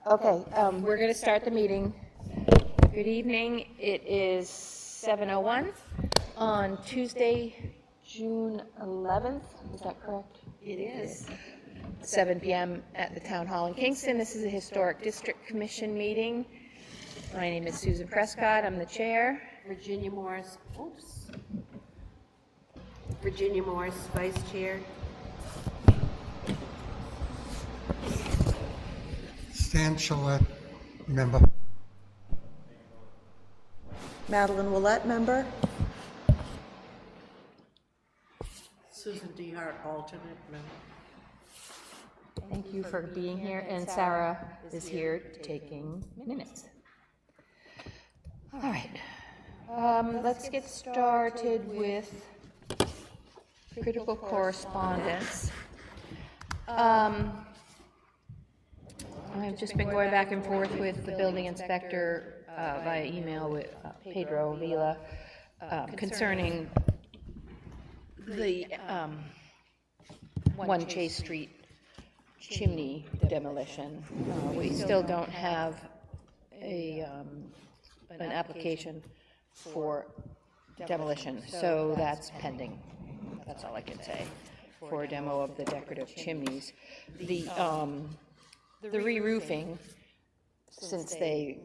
Okay, we're going to start the meeting. Good evening. It is 7:01 on Tuesday, June 11th. Is that correct? It is. 7 p.m. at the Town Hall in Kingston. This is a Historic District Commission meeting. My name is Susan Prescott. I'm the chair. Virginia Morris, Virginia Morris, vice chair. Stan Gillette, member. Madeline Willett, member. Susan DeHart, alternate member. Thank you for being here, and Sarah is here taking minutes. All right, let's get started with critical correspondence. I've just been going back and forth with the building inspector via email with Pedro Vila concerning the 1 Chase Street chimney demolition. We still don't have an application for demolition, so that's pending. That's all I can say for a demo of the decorative chimneys. The re-roofing, since they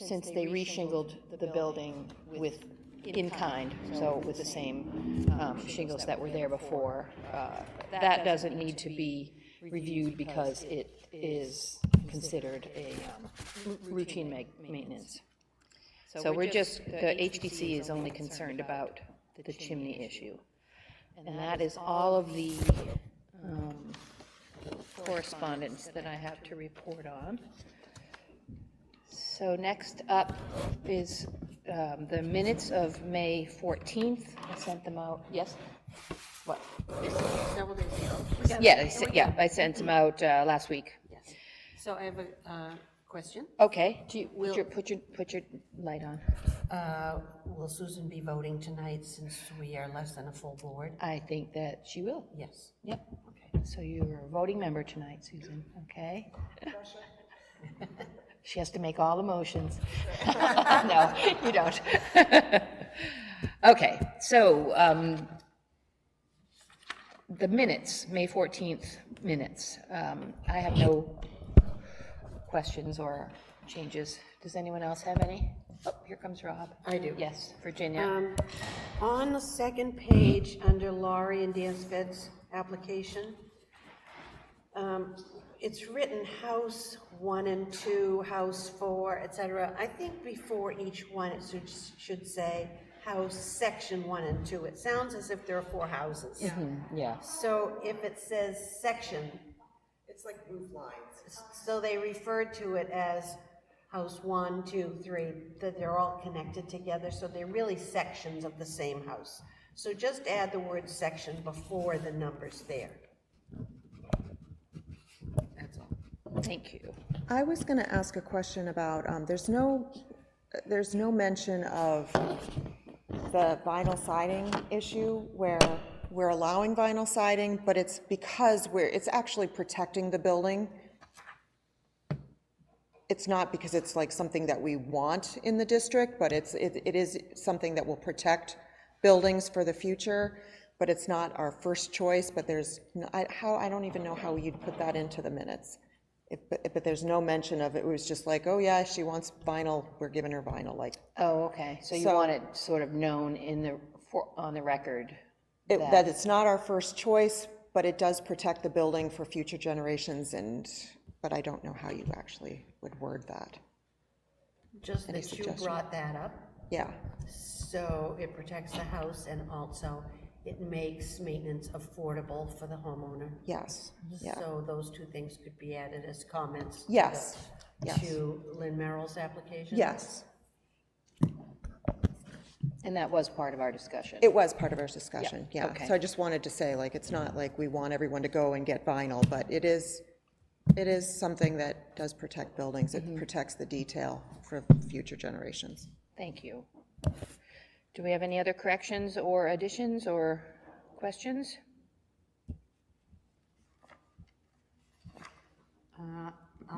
re-shingled the building with in-kind, so with the same shingles that were there before, that doesn't need to be reviewed because it is considered a routine maintenance. So we're just, the HDC is only concerned about the chimney issue. And that is all of the correspondence that I have to report on. So next up is the minutes of May 14th. I sent them out. Yes? What? Several days ago. Yeah, I sent them out last week. Yes. So I have a question. Okay. Do you, put your light on. Will Susan be voting tonight since we are less than a full board? I think that she will. Yes. Yep. Okay. So you're a voting member tonight, Susan. Okay. She has to make all the motions. No, you don't. Okay. So the minutes, May 14th minutes. I have no questions or changes. Does anyone else have any? Oh, here comes Rob. I do. Yes, Virginia. On the second page, under Laurie and Dan Sved's application, it's written house 1 and 2, house 4, etc. I think before each one it should say house section 1 and 2. It sounds as if there are 4 houses. Yeah. Yeah. So if it says section, It's like roof lines. so they referred to it as house 1, 2, 3, that they're all connected together, so they're really sections of the same house. So just add the word section before the numbers there. That's all. Thank you. I was going to ask a question about, there's no mention of the vinyl siding issue where we're allowing vinyl siding, but it's because it's actually protecting the building. It's not because it's like something that we want in the district, but it is something that will protect buildings for the future, but it's not our first choice, but I don't even know how you'd put that into the minutes. But there's no mention of it. It was just like, oh yeah, she wants vinyl, we're giving her vinyl, like. Oh, okay. So you want it sort of known on the record. That it's not our first choice, but it does protect the building for future generations, but I don't know how you actually would word that. Just that you brought that up. Yeah. So it protects the house and also it makes maintenance affordable for the homeowner. Yes. Yeah. So those 2 things could be added as comments. Yes. Yes. To Lynn Merrill's application. Yes. And that was part of our discussion. It was part of our discussion, yeah. Okay. So I just wanted to say, like, it's not like we want everyone to go and get vinyl, but it is something that does protect buildings. It protects the detail for future generations. Thank you. Do we have any other corrections or additions or questions?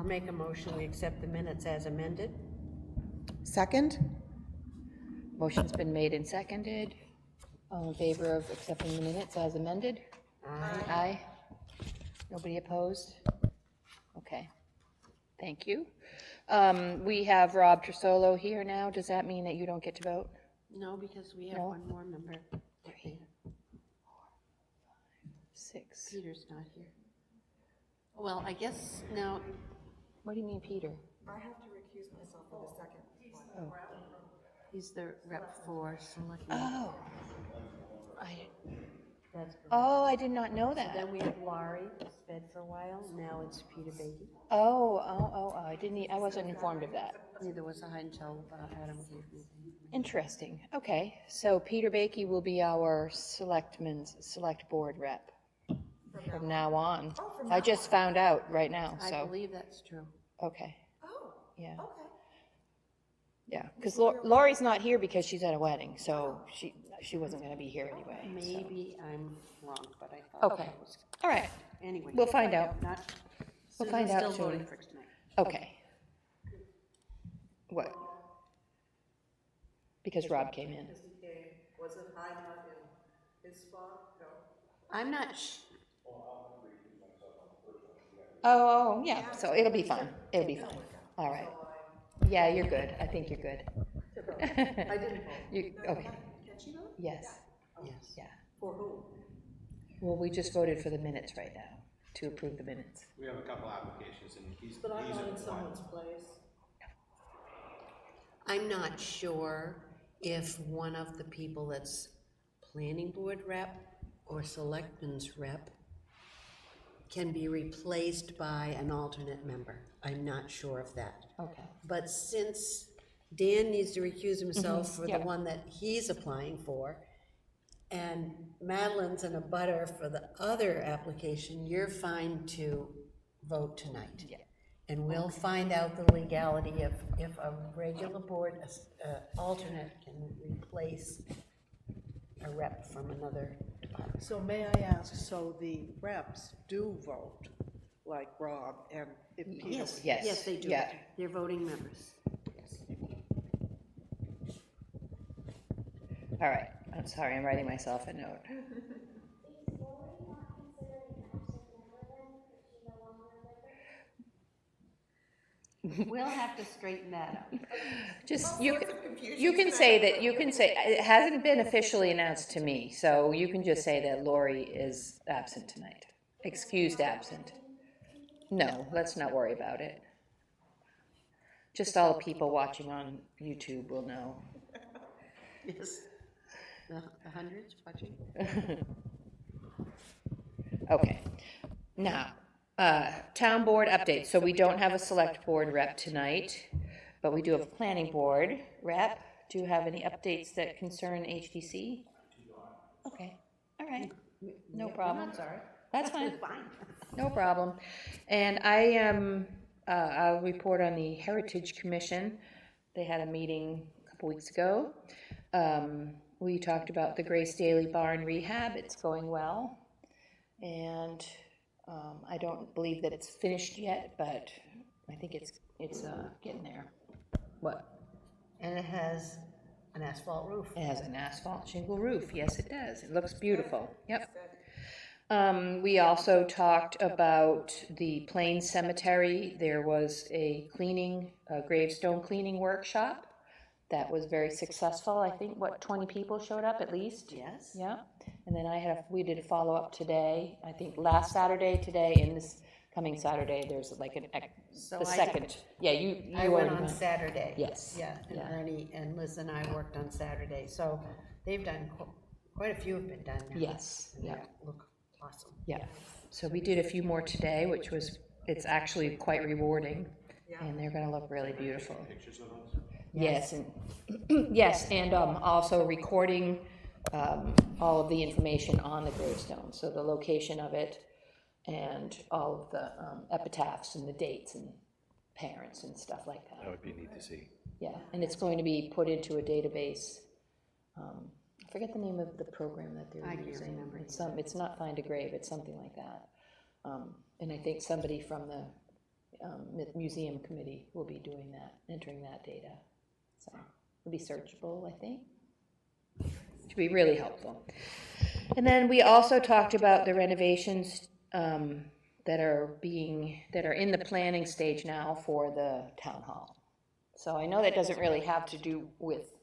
make a motion, we accept the minutes as amended. Second? Motion's been made and seconded. All in favor of accepting the minutes as amended? Aye. Aye. Nobody opposed? Okay, thank you. We have Rob Trisolo here now. Does that mean that you don't get to vote? No, because we have No. one more member. 6. Peter's not here. Well, I guess now, What do you mean, Peter? I have to recuse myself for the second one. he's the rep for selectmen. Oh. That's correct. Oh, I did not know that. Then we have Laurie, who's fed for a while, now it's Peter Beatty. I wasn't informed of that. Neither was I until Adam gave me. Interesting, okay. So Peter Baiki will be our select board rep from now on. I just found out right now, I so, believe that's true. okay, Oh, yeah. okay. Yeah, because Lori's not here because she's at a wedding, so she wasn't gonna be here anyway. so. Maybe I'm wrong, but I thought Okay, that was, all right, anyway. we'll find out. Not, We'll find Susan's out still soon. voting for tonight. Okay. What? Because Rob came in. Was it high enough in his spot? No. I'm not Oh, yeah, so it'll be fine, it'll be fine, all right. Yeah, you're good, I think you're good. I didn't vote. Okay, Can she vote? yes, yes. yeah. For who? Well, we just voted for the minutes right now, to approve the minutes. We have a couple applications and he's But I'm not in one. someone's place. I'm not sure if one of the people that's planning board rep or selectmen's rep can be replaced by an alternate member. I'm not sure of that. Okay. But since Dan needs to recuse himself for the yep. one that he's applying for, and Madeline's in a butter for the other application, you're fine to vote tonight. Yeah. And we'll find out the legality of if a regular board alternate can replace a rep from another department. So may I ask, so the reps do vote, like Rob, and if Peter? Yes, Yes, yes, they do. yeah. They're voting members. Yes. All right, I'm sorry, I'm writing myself a note. We'll have to straighten that out. Just, you can say that, it hasn't been officially announced to me, so you can just say that Lori is absent tonight, excused absent. No, let's not worry about it. Just all the people watching on YouTube will know. Yes. The hundreds watching? Okay, now, town board update, so we don't have a select board rep tonight, but we do have a planning board rep. Do you have any updates that concern HDC? Okay, all right, no problem. Sorry. That's fine, Fine. no problem. And I'll report on the Heritage Commission. They had a meeting a couple weeks ago. We talked about the Grace Daily Barn rehab, it's going well. And I don't believe that it's finished yet, but I think it's getting there. What? And it has an asphalt roof. It has an asphalt shingle roof, yes it does, it looks beautiful, yep. We also talked about the Plains Cemetery. There was a gravestone cleaning workshop that was very successful. I think, 20 people showed up at least? Yes. Yeah, and then we did a follow-up today, I think last Saturday, today, and this coming Saturday, there's like So the I second, yeah, you I went already on went. Saturday. Yes. Yeah, and Yeah. Ernie and Liz and I worked on Saturday, so they've done, quite a few have been done now. Yes, And they yeah. look awesome. Yeah, so we did a few more today, it's actually quite rewarding, and they're gonna look really beautiful. Pictures of those? Yes, and, yes, and also recording all of the information on the gravestone, so the location of it, and all of the epitaphs and the dates and parents and stuff like that. That would be neat to see. Yeah, and it's going to be put into a database. I forget the name of the program that I they're can't using. remember It's not Find a Grave, it's something like that. And I think somebody from the museum committee will be doing that, entering that data. So it'll be searchable, I think. Should be really helpful. And then we also talked about the renovations that are in the planning stage now for the town hall. So I know that doesn't really have to do with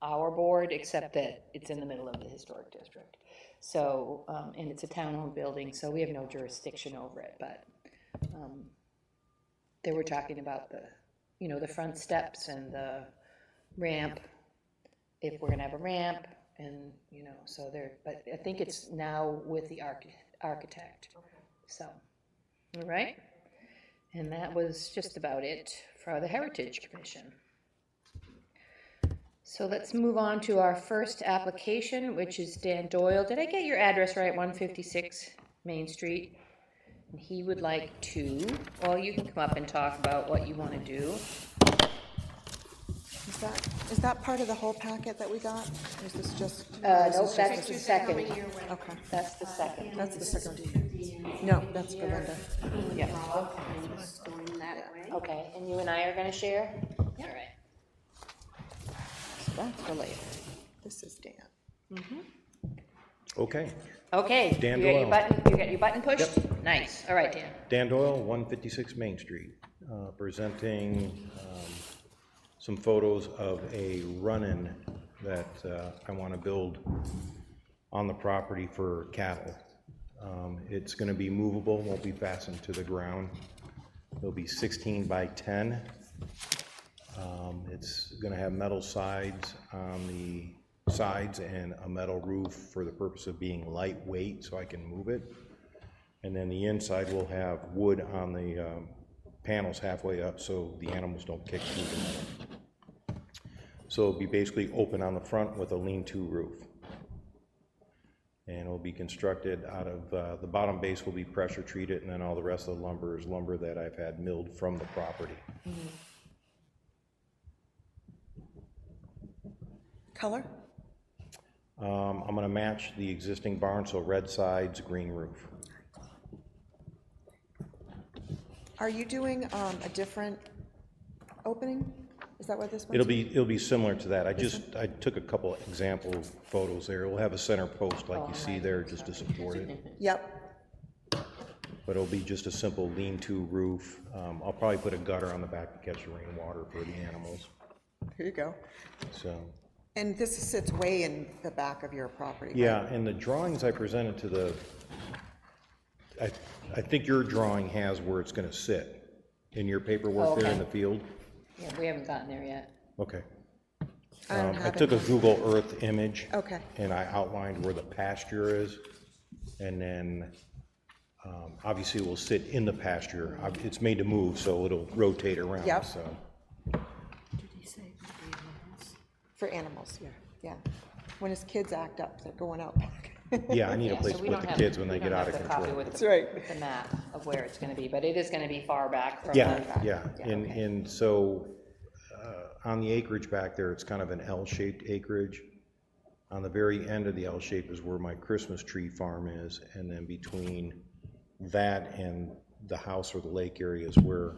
our board, except that it's in the middle of the historic district. So, and it's a town-owned building, so we have no jurisdiction over it, but they were talking about the front steps and the ramp, if we're gonna have a ramp, and, so but I think it's now with the architect, so, all right? And that was just about it for the Heritage Commission. So let's move on to our first application, which is Dan Doyle. Did I get your address right? 156 Main Street. And he would like to, well, you can come up and talk about what you want to do. Is that part of the whole packet that we got? Or is this just? Nope, that's the second. Okay, That's the second. that's the second. No, that's for Linda. Yeah. Going that way. Okay, and you and I are going to share? All right. So that's for later. This is Dan. Okay, Okay, Dan you got your Doyle. button, you got your button pushed? Yep. Nice. All right, Dan. Dan Doyle, 156 Main Street, presenting some photos of a run-in that I want to build on the property for cattle. It's going to be movable, won't be fastened to the ground. It'll be 16 by 10. It's going to have metal sides on the sides and a metal roof for the purpose of being lightweight so I can move it. And then the inside will have wood on the panels halfway up so the animals don't kick through the metal. So it'll be basically open on the front with a lean-to roof. And it'll be constructed out of, the bottom base will be pressure treated, and then all the rest of the lumber is lumber that I've had milled from the property. Color? I'm gonna match the existing barn, so red sides, green roof. Are you doing a different opening? Is that what this one? It'll be similar to that. I took a couple example photos there. It'll have a center post like you see there just to support it. Yep. But it'll be just a simple lean-to roof. I'll probably put a gutter on the back to catch the rainwater for the animals, Here you go. so. And this sits way in the back of your property, right? Yeah, and the drawings I presented to the, I think your drawing has where it's gonna sit in your paperwork there in the field. Yeah, we haven't gotten there yet. Okay. I don't I have took it. a Google Earth image. Okay. And I outlined where the pasture is, and then, obviously it will sit in the pasture. It's made to move, so it'll rotate around, Yep. so. For animals, yeah. When his kids act up, they're going out back. Yeah, I need a Yeah, place so to we put don't the have- kids when we they don't get out have of the copy control. with That's right. With the map of where it's gonna be, but it is gonna be far back from. Yeah, the- yeah, and, okay. and so, on the acreage back there, it's kind of an L-shaped acreage. On the very end of the L shape is where my Christmas tree farm is, and then between that and the house or the lake area is where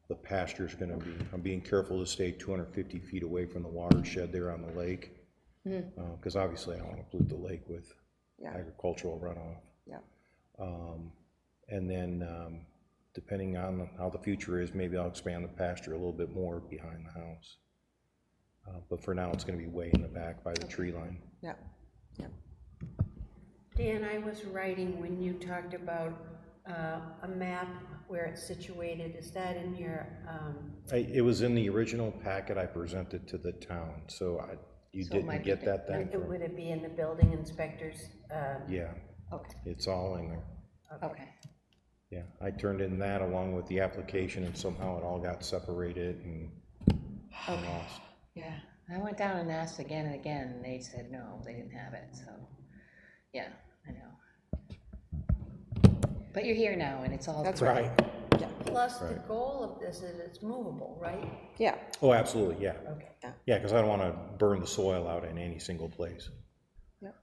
the pasture's gonna be. I'm being careful to stay 250 feet away from the watershed there on the lake, because obviously I don't wanna pollute the lake with Yeah. agricultural runoff. Yeah. And then, depending on how the future is, maybe I'll expand the pasture a little bit more behind the house. But for now, it's gonna be way in the back by the tree line. Yeah. Dan, I was writing when you talked about a map where it's situated. Is that in your, It was in the original packet I presented to the town, so you So it might didn't be get that then? would it be in the building inspector's? Yeah, Okay, it's all in there. okay. Yeah, I turned in that along with the application, and somehow it all got separated and lost. Yeah, I went down and asked again and again, and they said no, they didn't have it, so, yeah, I know. But you're here now, and it's all. That's Right. Plus, the goal of this is it's movable, right? Yeah. Oh, absolutely, yeah. Okay. Yeah, because I don't want to burn the soil out in any single place. Yep.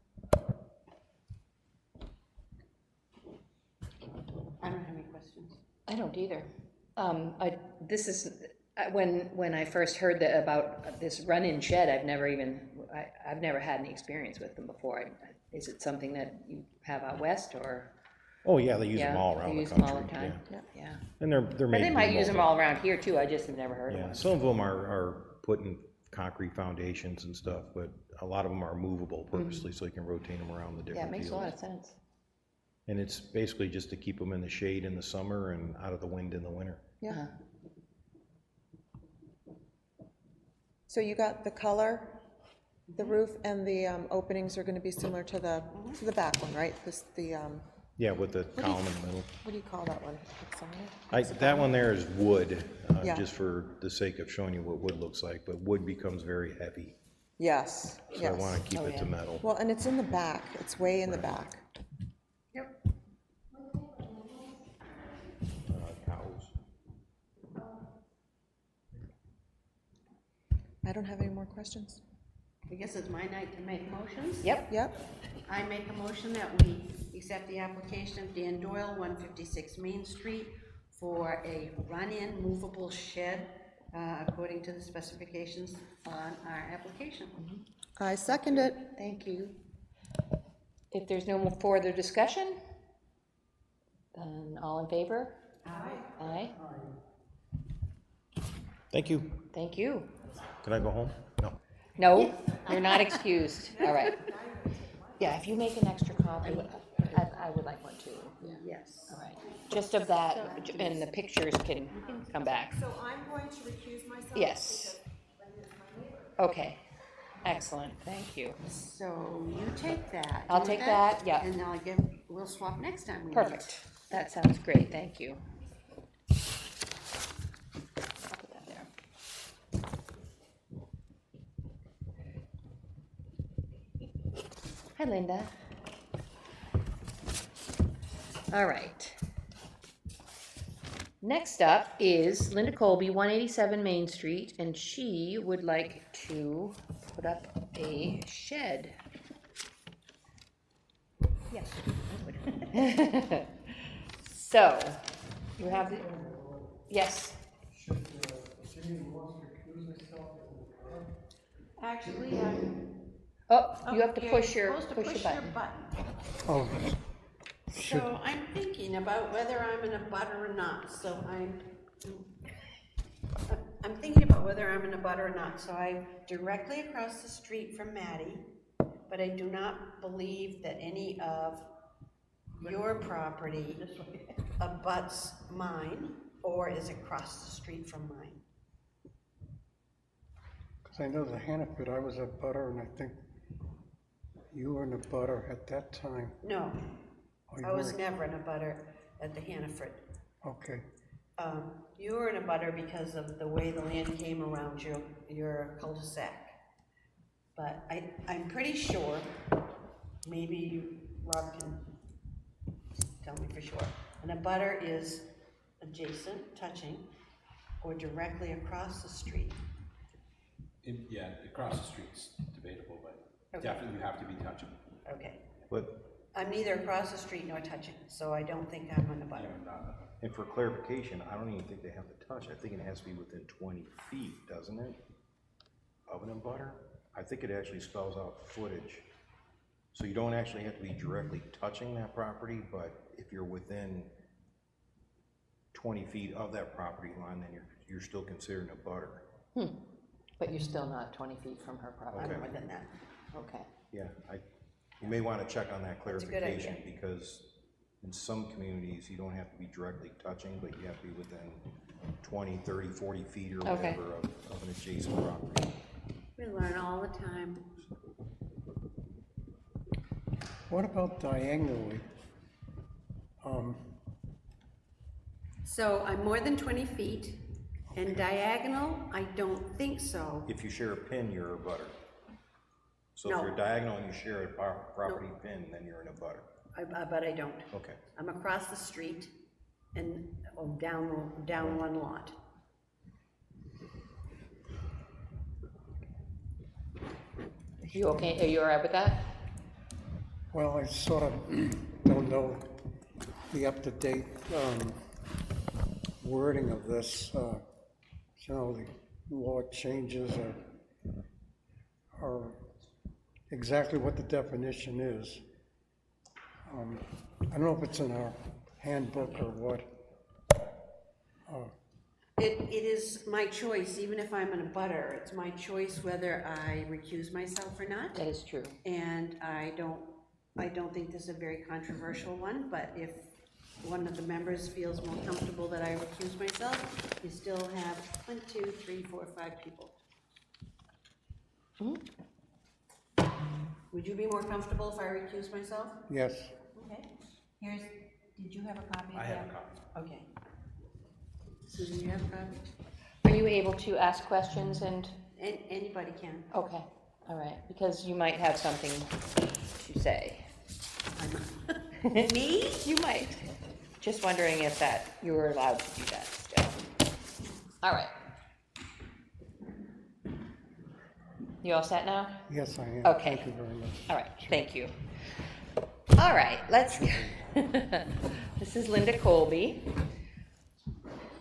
I don't have any questions. I don't either. This is, when I first heard about this run-in shed, I've never had any experience with them before. Is it something that you have out west, or? Oh, yeah, they use them Yeah, all they around the use them all country, the time? yeah. Yeah. And they're But made they to might be use them mobile. all around here too, I just have never heard of Yeah, them. some of them are putting concrete foundations and stuff, but a lot of them are movable purposely, so you can rotate them around the Yeah, different it makes a lot fields. of sense. And it's basically just to keep them in the shade in the summer and out of the wind in the winter. Yeah. Uh-huh. So you got the color, the roof, and the openings are gonna be similar to the back one, right? Yeah, with the column in the middle. What do you call that one? Hexagonal? That one there is wood, Yeah. just for the sake of showing you what wood looks like, but wood becomes very heavy. Yes, So I yes. want to keep Oh, it to yeah. metal. Well, and it's in the back, it's way in the back. Yep. Cows. I don't have any more questions. I guess it's my night to make motions. Yep, Yep, I make a motion that we accept the application of Dan Doyle, 156 Main Street, for a run-in movable shed, according to the specifications on our application. I second it. thank you. If there's no more further discussion, then all in favor? Aye. Aye, Thank you. thank you. Can I go home? No. No, you're not excused, all right. Yeah, if you make an extra copy, I would like one too. Yes. All right, just of that, and the pictures can come back. So I'm going to recuse myself? Yes. Because Linda's my neighbor. Okay, excellent, thank you. So you take that. I'll do take that, yeah. And we'll swap next time we meet. Perfect, that sounds great, thank you. I'll put that there. Hi, Linda. All right. Next up is Linda Colby, 187 Main Street, and she would like to put up a shed. Yes, I would. So, you have the, yes, Actually, oh, you have to you're push your supposed to push your button. Oh, should, So I'm thinking about whether I'm in a butter or not, so I'm thinking about whether I'm in a butter or not, so I'm directly across the street from Maddie, but I do not believe that any of your property abuts mine, or is across the street from mine. because I know the Hannaford, I was a butter, and I think you were in a butter at that time. No, Oh, you I was weren't. never in a butter at the Hannaford. Okay, You were in a butter because of the way the land came around your cul-de-sac. But I'm pretty sure, maybe Rob can tell me for sure, an abutter is adjacent, touching, or directly across the street. Yeah, across the street's debatable, but Okay. definitely you have to be touching. Okay, But, I'm neither across the street nor touching, so I don't think I'm in a butter. and for clarification, I don't even think they have to touch. I think it has to be within 20 feet, doesn't it? Of an abutter? I think it actually spells out footage. So you don't actually have to be directly touching that property, but if you're within 20 feet of that property line, then you're still considered a butter. but you're still not 20 feet from her property. I'm within that. Okay, Yeah, you may want to check on that a good clarification, idea. because in some communities, you don't have to be directly touching, but you have to be within 20, 30, 40 feet or Okay. whatever of an adjacent property. We learn all the time. what about diagonally? So I'm more than 20 feet, and diagonal, I don't think so. If you share a pin, you're a butter. So if No. you're diagonal and you share a property pin, then you're in a butter. But I don't. Okay. I'm across the street and down one lot. you okay, are you all right with that? Well, I sort of don't know the up-to-date wording of this, you know, the law changes are exactly what the definition is. I don't know if it's in our handbook or what. It is my choice, even if I'm in a butter, it's my choice whether I recuse myself or not. That is true. And I don't think this is a very controversial one, but if one of the members feels more comfortable that I recuse myself, you still have 1, 2, 3, 4, 5 people. Would you be more comfortable if I recuse myself? Yes, Okay, here's, did you have a copy of that? I have a copy. Okay. Susan, you have a copy? Are you able to ask questions and, Anybody can. okay, all right, because you might have something to say. Me? You might. Just wondering if you were allowed to do that still. All right. You all set now? yes, I am. Okay. Thank you very much. All right, thank you. All right, let's, this is Linda Colby,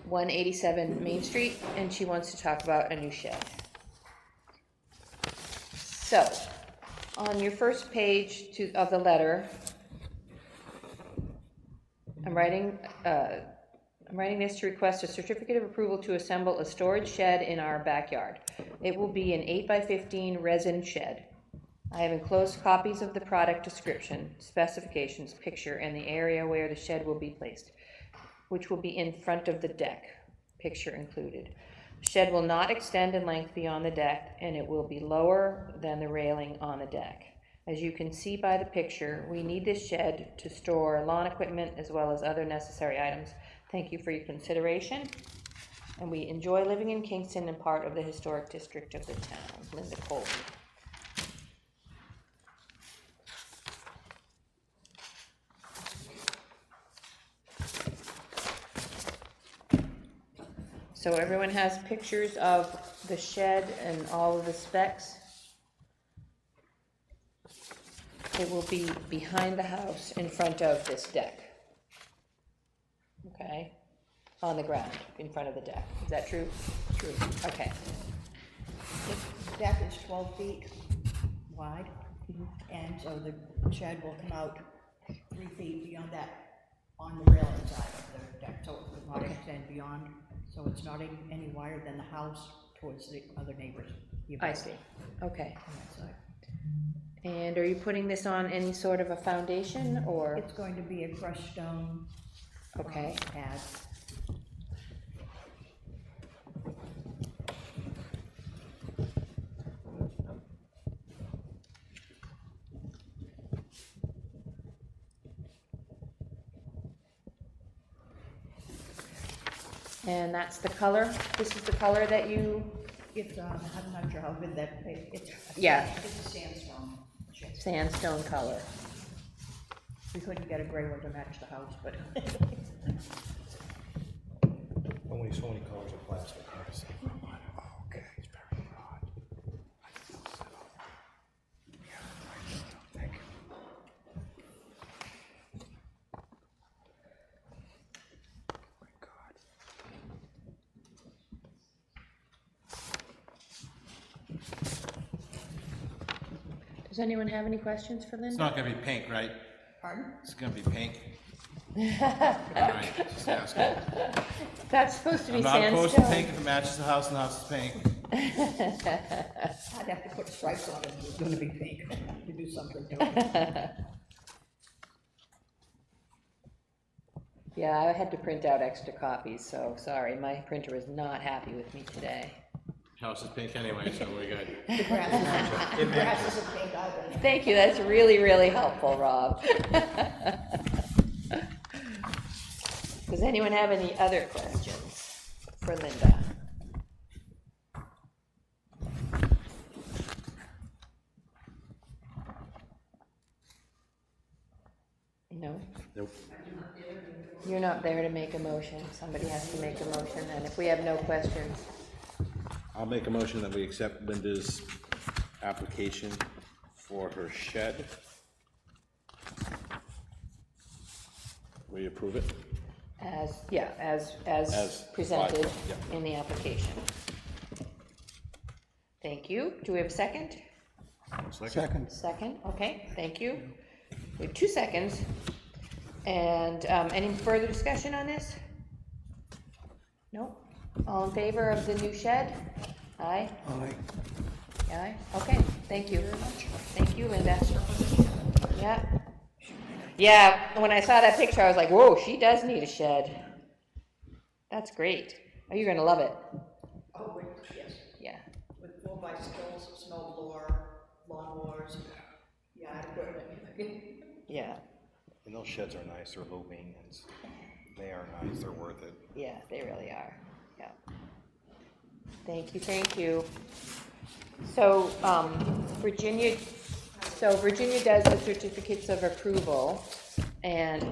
187 Main Street, and she wants to talk about a new shed. So, on your first page of the letter, I'm writing this to request a certificate of approval to assemble a storage shed in our backyard. It will be an 8x15 resin shed. I have enclosed copies of the product description, specifications, picture, and the area where the shed will be placed, which will be in front of the deck, picture included. The shed will not extend in length beyond the deck, and it will be lower than the railing on the deck. As you can see by the picture, we need this shed to store lawn equipment as well as other necessary items. Thank you for your consideration. And we enjoy living in Kingston and part of the historic district of the town. Linda Colby. So everyone has pictures of the shed and all of the specs. It will be behind the house in front of this deck. Okay? On the ground, in front of the deck. Is that true? True. Okay. The deck is 12 feet wide, and so the shed will come out 3 feet beyond that on the railing side of the deck, so it will not extend beyond, so it's not any wider than the house towards the other neighbors. I see. Okay. On that side. And are you putting this on any sort of a foundation or? It's going to be a crushed stone Okay. pad. And that's the color? This is the color that you, It's, I'm not sure how good that, it's. Yeah. It's a sandstone shed. sandstone color. We couldn't get a gray one to match the house, but Only so many colors of plastic. Okay. It's very broad. Thank you. My God. Does anyone have any questions for It's Linda? not gonna be pink, right? pardon? It's gonna be pink. Alright, just asking. That's supposed to be I'm not opposed to sandstone. pink if it matches the house and the house is pink. I'd have to put stripes on it if it's gonna be pink, to do something to it. Yeah, I had to print out extra copies, so sorry, my printer is not happy with me today. House is pink anyway, so we're good. The grass isn't pink either. Thank you, that's really, really helpful, Rob. Does anyone have any other questions for Linda? No? Nope. You're not there to make a motion, somebody has to make a motion, and if we have no questions, I'll make a motion that we accept Linda's application for her shed. We approve it. As, yeah, as As presented applied, yeah. in the application. Thank you. Do we have a second? Second. Second, okay, thank you. We have 2 seconds. And any further discussion on this? No? All in favor of the new shed? Aye? Aye. Aye, okay, thank you. Thank you, Linda. Yeah. Yeah, when I saw that picture, I was like, whoa, she does need a shed. That's great. Oh, you're gonna love it. Oh, wait, yes, Yeah, with 4 bicycles, snow blower, lawnmowers, yard equipment. yeah, And those sheds are nice, they're low maintenance. They are nice, they're worth it. yeah, they really are, yeah. Thank you, thank you. So, Virginia does the certificates of approval, and,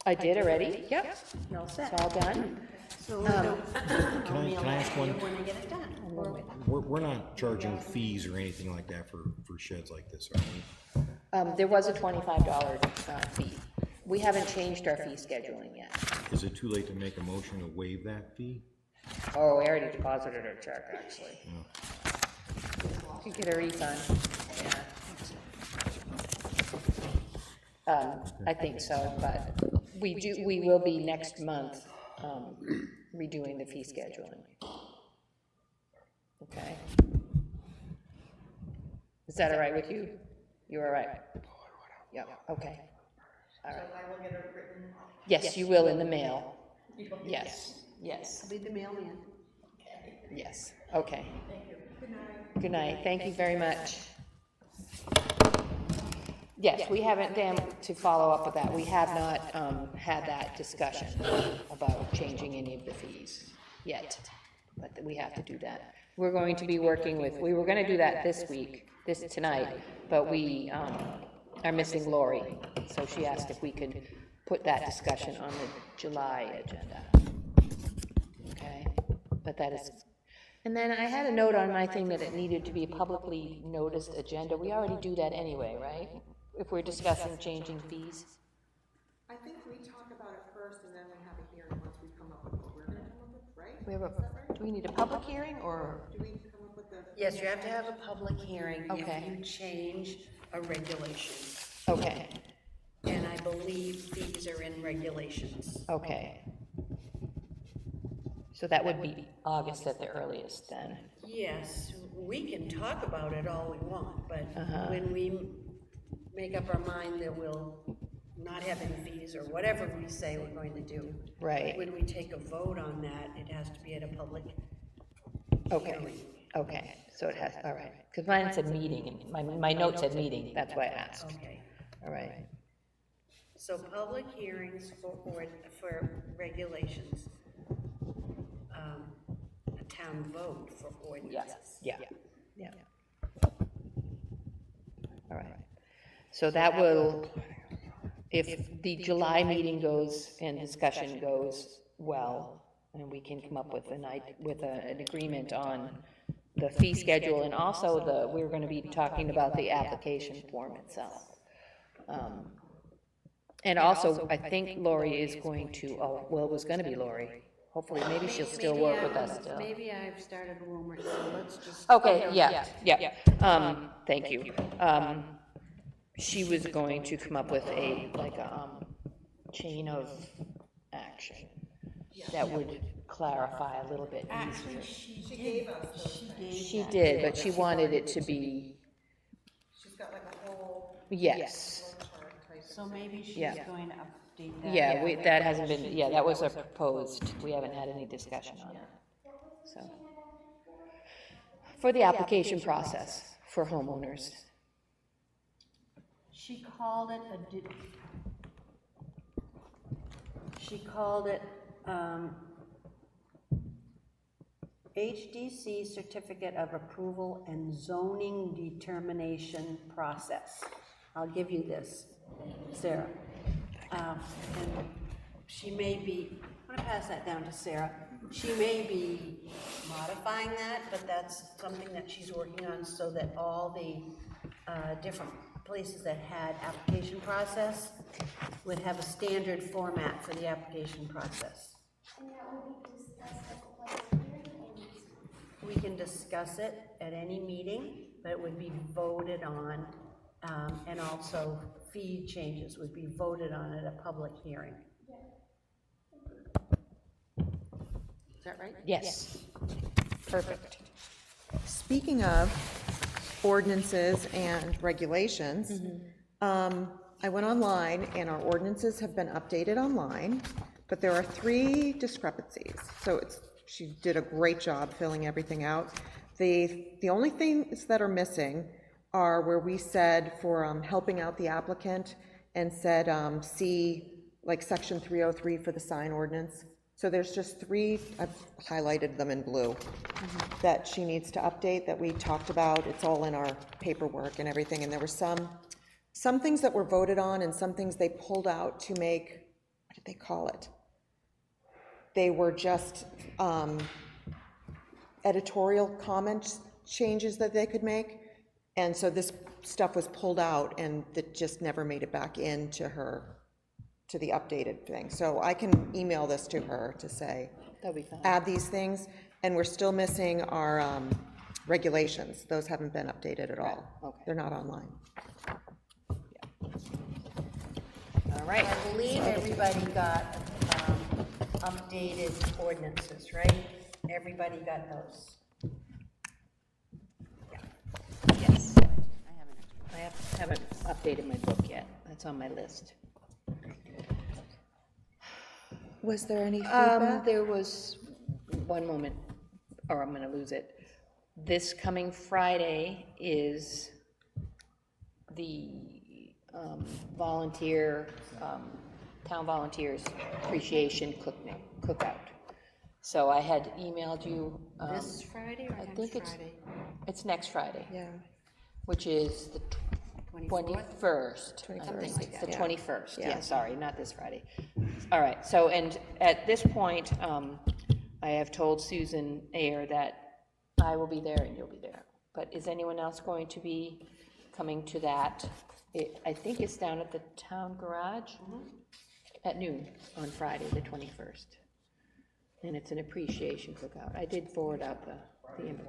I did already, yep, it's all done. Can I ask one? We're not charging fees or anything like that for sheds like this, are we? There was a $25 fee. We haven't changed our fee scheduling yet. Is it too late to make a motion to waive that fee? Oh, we already deposited our check, actually. You could get a refund, yeah. I think so, but we will be next month, redoing the fee scheduling. Okay? Is that all right with you? You're all right? Yep, okay. All right. I will get it written. Yes, you will in the mail. Yes, yes, Be the mailman. yes, okay. Thank you. Good night, thank you very much. Yes, we haven't, Dan, to follow up with that, we have not had that discussion about changing any of the fees yet, but we have to do that. We're going to be working with, we were gonna do that this week, tonight, but we are missing Lori, so she asked if we could put that discussion on the July agenda. Okay, but that is, and then I had a note on my thing that it needed to be a publicly noticed agenda. We already do that anyway, right? If we're discussing changing fees? I think we talk about it first and then we have a hearing once we come up with what we're gonna come up with, right? We have a, do we need a public hearing, or? Do we come up with the? Yes, you have to have a public hearing Okay. if you change a regulation. Okay, And I believe fees are in regulations. okay. So that would be August at the earliest, then? Yes, we can talk about it all we want, but Uh-huh. when we make up our mind that we'll not have any fees or whatever we say we're going to do. Right. When we take a vote on that, it has to be at a public Okay, hearing. okay, so it has, all right, because mine said meeting, and my note said meeting, that's why I asked. Okay. All right, So public hearings for regulations, a town vote for ordinances. yeah, yeah. All right, so that will, if the July meeting goes and discussion goes well, and we can come up with an agreement on the fee schedule, and also we're gonna be talking about the application form itself. And also, I think Lori is going to, oh, well, it was gonna be Lori. Hopefully, maybe she'll still work with us still. Maybe I've started a rumor, so let's just. Okay, yeah. Thank you. She was going to come up with a chain of action that would clarify a little bit easier. She gave us those things. She did, but she wanted it to be, She's got like a whole yes. chart type. So maybe she's Yeah. going to update that. Yeah, that hasn't been, yeah, that was a proposed, we haven't had any discussion on it, so. For the application process for homeowners. She called it HDC Certificate of Approval and Zoning Determination Process. I'll give you this, Sarah. And she may be, I'm gonna pass that down to Sarah. She may be modifying that, but that's something that she's working on so that all the different places that had application process would have a standard format for the application process. And that will be discussed at the public hearing or We can discuss it at any meeting, but it would be voted on, and also fee changes would be voted on at a public hearing. Is that right? Yes. Perfect. Speaking of ordinances and regulations, I went online and our ordinances have been updated online, but there are 3 discrepancies. So she did a great job filling everything out. The only things that are missing are where we said for helping out the applicant and said see like section 303 for the sign ordinance. So there's just 3, I've highlighted them in blue, that she needs to update that we talked about. It's all in our paperwork and everything. And there were some things that were voted on and some things they pulled out to make, what did they call it? They were just editorial comment changes that they could make. And so this stuff was pulled out and that just never made it back into her, to the updated thing. So I can email this to her to say, That'll be fine. add these things, and we're still missing our regulations. Those haven't been updated at all. Okay. They're not online. All right. I believe everybody got updated ordinances, right? Everybody got those. Yes. I haven't updated my book yet. That's on my list. Was there any feedback? There was, one moment, or I'm gonna lose it. This coming Friday is the town volunteers appreciation cookout. So I had emailed you. This Friday or I next think Friday? it's next Friday, Yeah. which is the 21st. Something like The 21st, Yeah. yeah, sorry, not this Friday. All right, so, and at this point, I have told Susan Ayer that I will be there and you'll be there. But is anyone else going to be coming to that? I think it's down at the town garage at noon on Friday, the 21st. And it's an appreciation cookout. I did forward out the invite.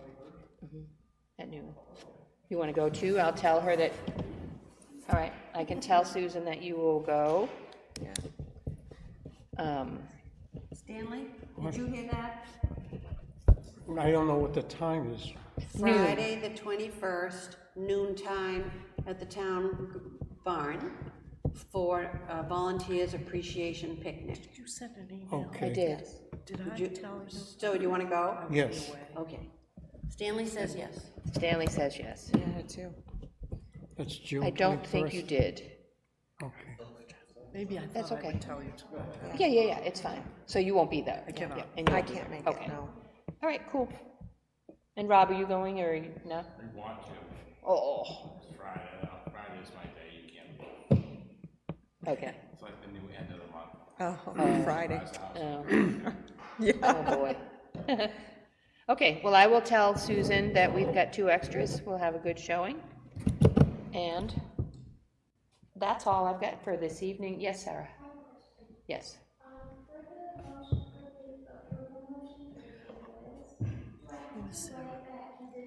At noon. You want to go too? I'll tell her that, all right, I can tell Susan that you will go. Stanley, did you hear that? I don't know what the time is. Friday, the 21st, noon time at the town barn for Volunteers Appreciation Picnic. You sent an email. Okay. I did. Did I tell you? So do you want to go? Yes. Okay. Stanley says yes. Stanley says yes. Yeah, too. That's June 21st. I don't think you did. Okay. Maybe I That's thought I okay. would tell you to. Yeah, it's fine. So you won't be there? I cannot. And you I won't be can't there. make it, Okay. no. All right, cool. And Rob, are you going or no? I want to. Oh, Friday's my day, you can't. okay. It's like the new end of the month. Oh, Friday. Oh, boy. Okay, well, I will tell Susan that we've got 2 extras. We'll have a good showing. And that's all I've got for this evening. Yes, Sarah? Yes.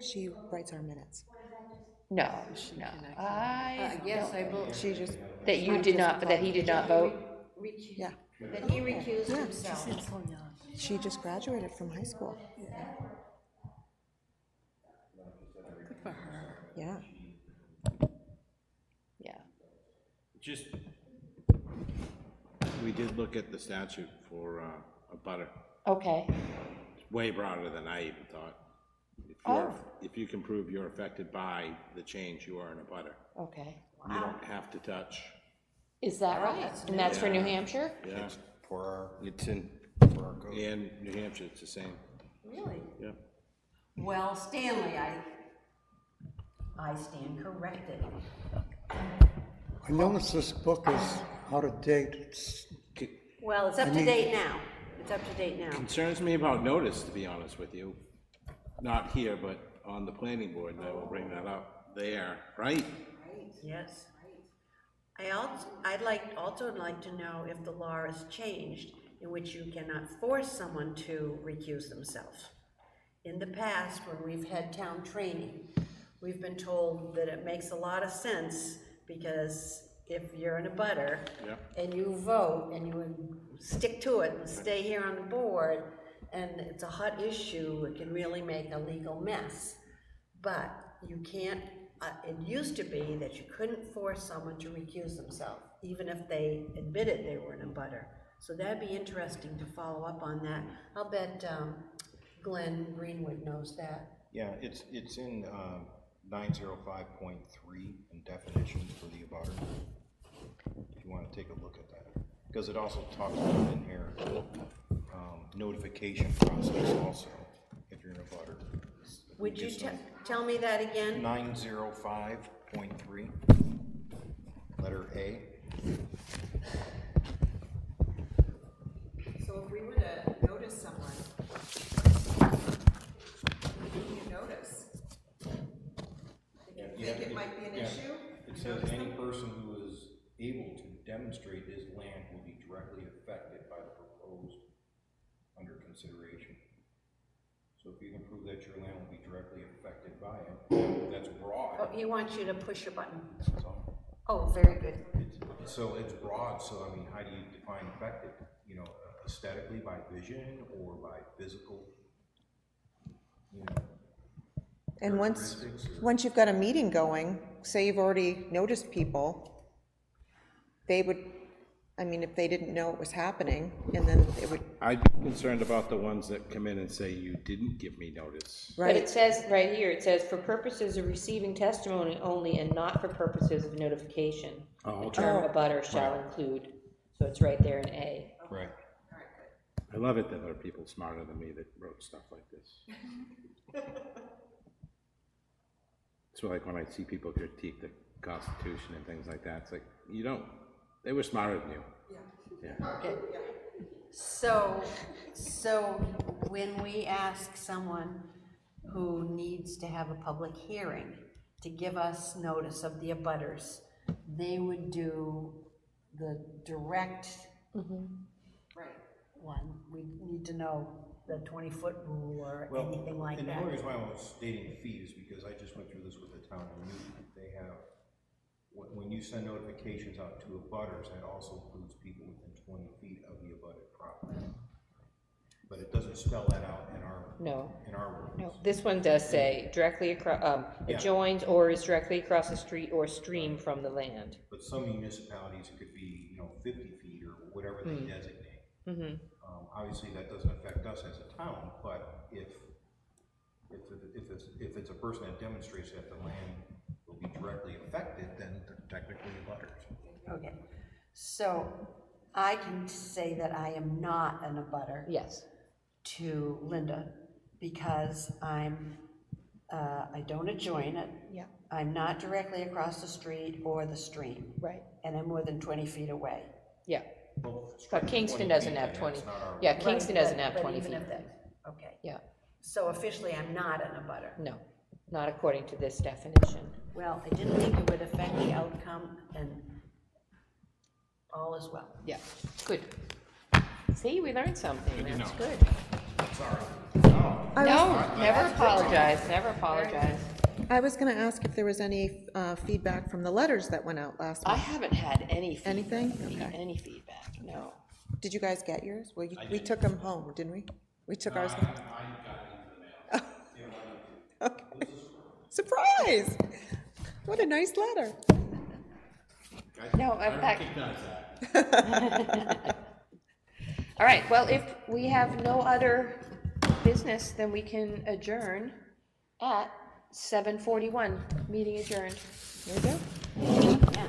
She writes our minutes. No. I, Yes, I believe. She just, that you did not, that he did not vote? yeah, That he recused himself. So young. she just graduated from high school. Good for her. Yeah. Yeah. Just, we did look at the statute for a butter. Okay. It's way broader than I even thought. If you can prove you're affected by the change, you are in a butter. Okay. You don't have to touch. Is that right? And that's for New Hampshire? Yeah, It's in, for our code. and New Hampshire, it's the same. Really? Yeah. Well, Stanley, I stand corrected. I noticed this book is out of date. It's, Well, it's up to date now. It's up to date now. Concerns me about notice, to be honest with you. Not here, but on the planning board, and I will bring that up there, right? Yes. I'd also like to know if the law has changed in which you cannot force someone to recuse themselves. In the past, when we've had town training, we've been told that it makes a lot of sense because if you're in a butter and you vote and you stick to it and stay here on the board and it's a hot issue, it can really make a legal mess. But you can't, it used to be that you couldn't force someone to recuse themselves, even if they admitted they were in a butter. So that'd be interesting to follow up on that. I'll bet Glenn Greenwood knows that. Yeah, it's in 905.3 in definitions for the abutter. If you want to take a look at that, because it also talks about in here notification process also if you're in a butter. Would you tell me that again? 905.3, letter A. So if we were to notice someone, who do you notice? If you think it might be an issue? It says any person who is able to demonstrate his land will be directly affected by the proposed under consideration. So if you can prove that your land will be directly affected by it, that's broad. Oh, he wants you to push a button. So, Oh, very good. so it's broad, so I mean, how do you define affected? You know, aesthetically by vision or by physical, you know, And once characteristics or- you've got a meeting going, say you've already noticed people, they would, I mean, if they didn't know it was happening, and then it would, I'd be concerned about the ones that come in and say, you didn't give me notice. But it says, right here, it says, for purposes of receiving testimony only and not for purposes of notification. Oh, The okay. term abutter shall include, so it's right there in A. Right. I love it that there are people smarter than me that wrote stuff like this. It's like when I see people critique the Constitution and things like that, it's like, you don't, they were smarter than you. Yeah. Okay. So when we ask someone who needs to have a public hearing to give us notice of the abutters, they would do the direct one. We need to know the 20-foot rule or anything like and that. the only reason why I was stating fees, because I just went through this with the town of Newton. They have, when you send notifications out to abutters, that also includes people within 20 feet of the abutted property. But it doesn't spell that out in our No. rules. No, this one does say directly across, adjoins or is directly across the street or stream from the land. But some municipalities, it could be, 50 feet or whatever they designate. Obviously, that doesn't affect us as a town, but if it's a person that demonstrates that the land will be directly affected, then they're technically abutters. Okay, so I can say that I am not an abutter. Yes. To Linda, because I don't adjoin it. Yeah. I'm not directly across the street or the stream. Right. And I'm more than 20 feet away. Yeah. Well, But Kingston doesn't have 20. Yeah, Kingston doesn't have 20 feet then. Okay, Yeah. so officially I'm not an abutter. No, not according to this definition. Well, I didn't think it would affect the outcome, and all is well. Yeah. Good. See, we learned something. That's good. Sorry. No, never apologize. Never apologize. I was gonna ask if there was any feedback from the letters that went out last I month. haven't had any feedback. Anything? Okay. Any feedback, no. Did you guys get yours? Well, we took them home, didn't we? We took ours home. Okay. Surprise! What a nice letter. No, in fact. All right, well, if we have no other business, then we can adjourn at 7:41. Meeting adjourned. There you go. Yeah.